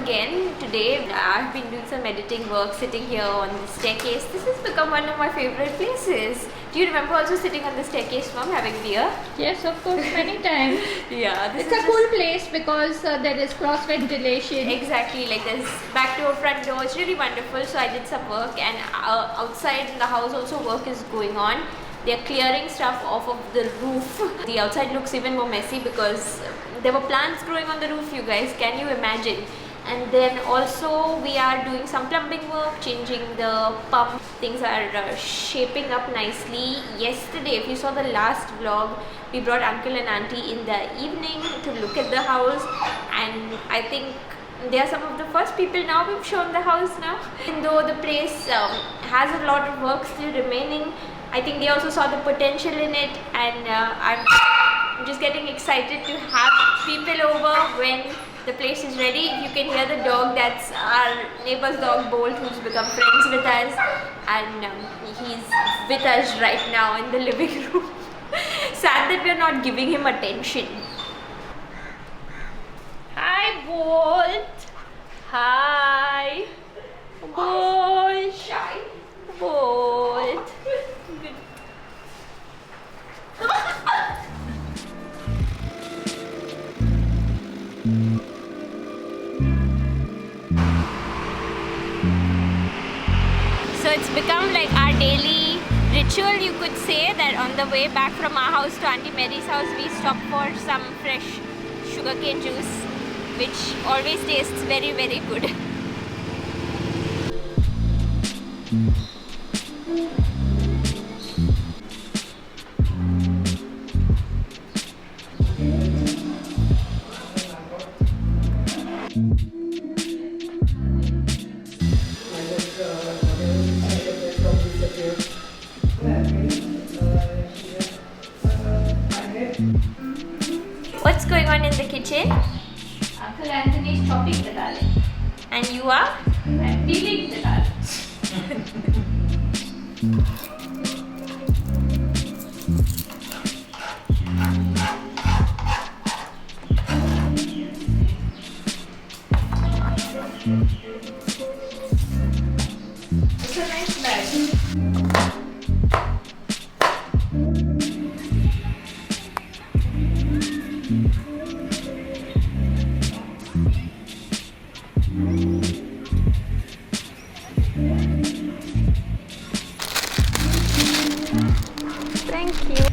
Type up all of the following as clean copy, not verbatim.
again. Today I've been doing some editing work sitting here on the staircase. This has become one of my favorite places. Do you remember also sitting on the staircase, Mom, having beer? Yes, of course, many times. Yeah, it's a cool place because there is cross ventilation. Exactly, like there's back door, front door. It's really wonderful. So I did some work, and outside in the house also work is going on. They're clearing stuff off of the roof. The outside looks even more messy because there were plants growing on the roof, you guys. Can you imagine? And then also we are doing some plumbing work, changing the pump. Things are shaping up nicely. Yesterday, if you saw the last vlog, we brought uncle and auntie in the evening to look at the house, and I think they are some of the first people now we've shown the house now. Even though the place has a lot of work still remaining, I think they also saw the potential in it, and I'm just getting excited to have people over when the place is ready. You can hear the dog, that's our neighbor's dog Bolt, who's become friends with us, and he's with us right now in the living room. Sad that we're not giving him attention. Hi Bolt! Hi! Bolt! Bolt! So it's become like our daily ritual, you could say, that on the way back from our house to Auntie Mary's house, we stop for some fresh sugarcane juice, which always tastes very, very good. What's going on in the kitchen? Uncle Anthony is chopping the dal. And you are? I'm peeling the dal. It's a nice bag. Thank you.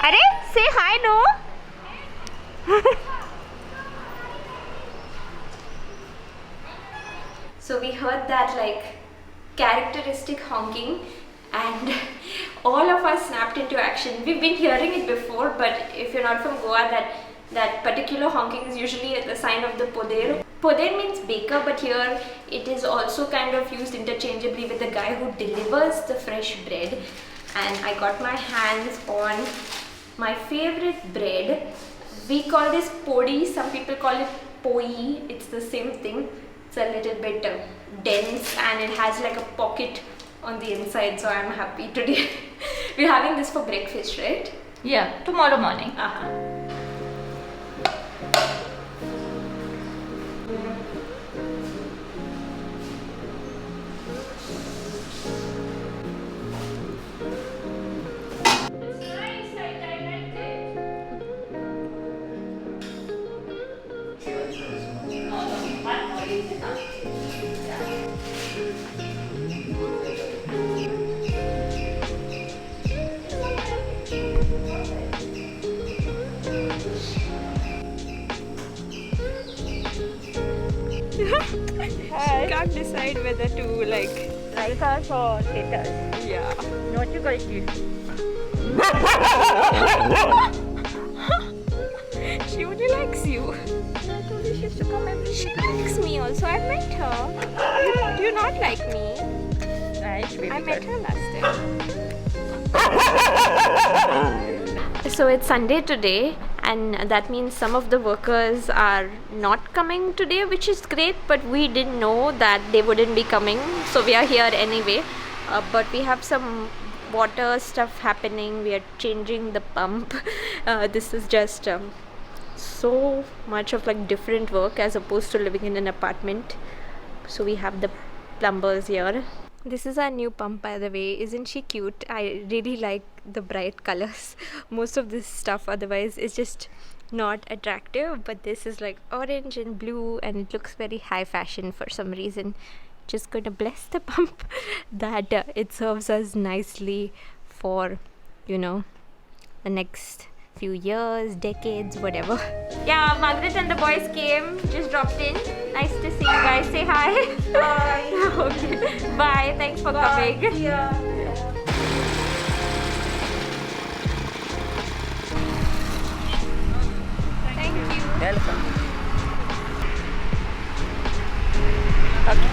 Arey, say hi, no? So we heard that like characteristic honking, and all of us snapped into action. We've been hearing it before, but if you're not from Goa, that particular honking is usually the sign of the podi. Podi means baker, but here it is also kind of used interchangeably with the guy who delivers the fresh bread. And I got my hands on my favorite bread. We call this podi, some people call it poi. It's the same thing. It's a little bit dense, and it has like a pocket on the inside, so I'm happy today. We're having this for breakfast, right? Yeah, tomorrow morning. She can't decide whether to like us or Tejas. Yeah. What you guys do? She only likes you. I told you she used to come every She likes me also. I met her. Do you not like me? nice baby I met girl. her last time. So it's Sunday today, and that means some of the workers are not coming today, which is great, but we didn't know that they wouldn't be coming, so we are here anyway. But we have some water stuff happening. We are changing the pump. This is just so much of like different work as opposed to living in an apartment. So we have the plumbers here. This is our new pump, by the way. Isn't she cute? I really like the bright colors. Most of this stuff otherwise is just not attractive, but this is like orange and blue and it looks very high fashion for some reason. Just gonna bless the pump that it serves us nicely for, you know, the next few years, decades, whatever. Yeah, Margaret and the boys came, just dropped in. Nice to see you guys. Say hi. Bye. Okay. Bye. Thanks for coming. Yeah. Thank you. Welcome. Okay.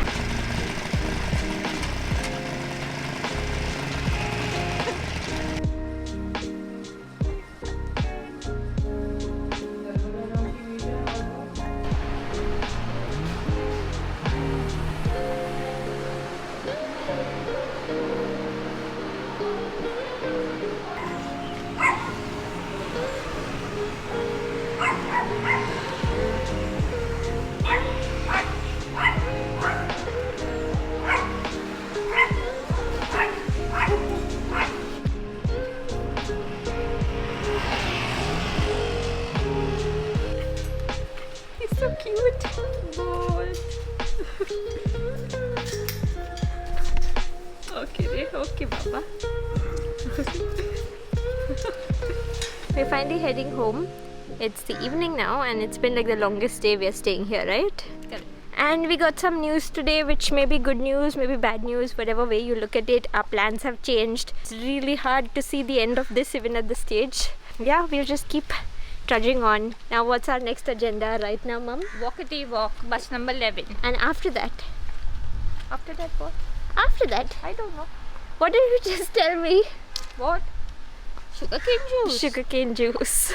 He's so cute. Okay, Baba. We're finally heading home. It's the evening now and it's been like the longest day we are staying here, right? Correct. And we got some news today, which may be good news, maybe bad news, whatever way you look at it. Our plans have changed. It's really hard to see the end of this even at this stage. Yeah, we'll just keep trudging on. Now what's our next agenda right now, Mum? Walkity walk, bus number 11. And after that? After that what? After that? I don't know. What did you just tell me? What? Sugarcane juice. Sugarcane juice.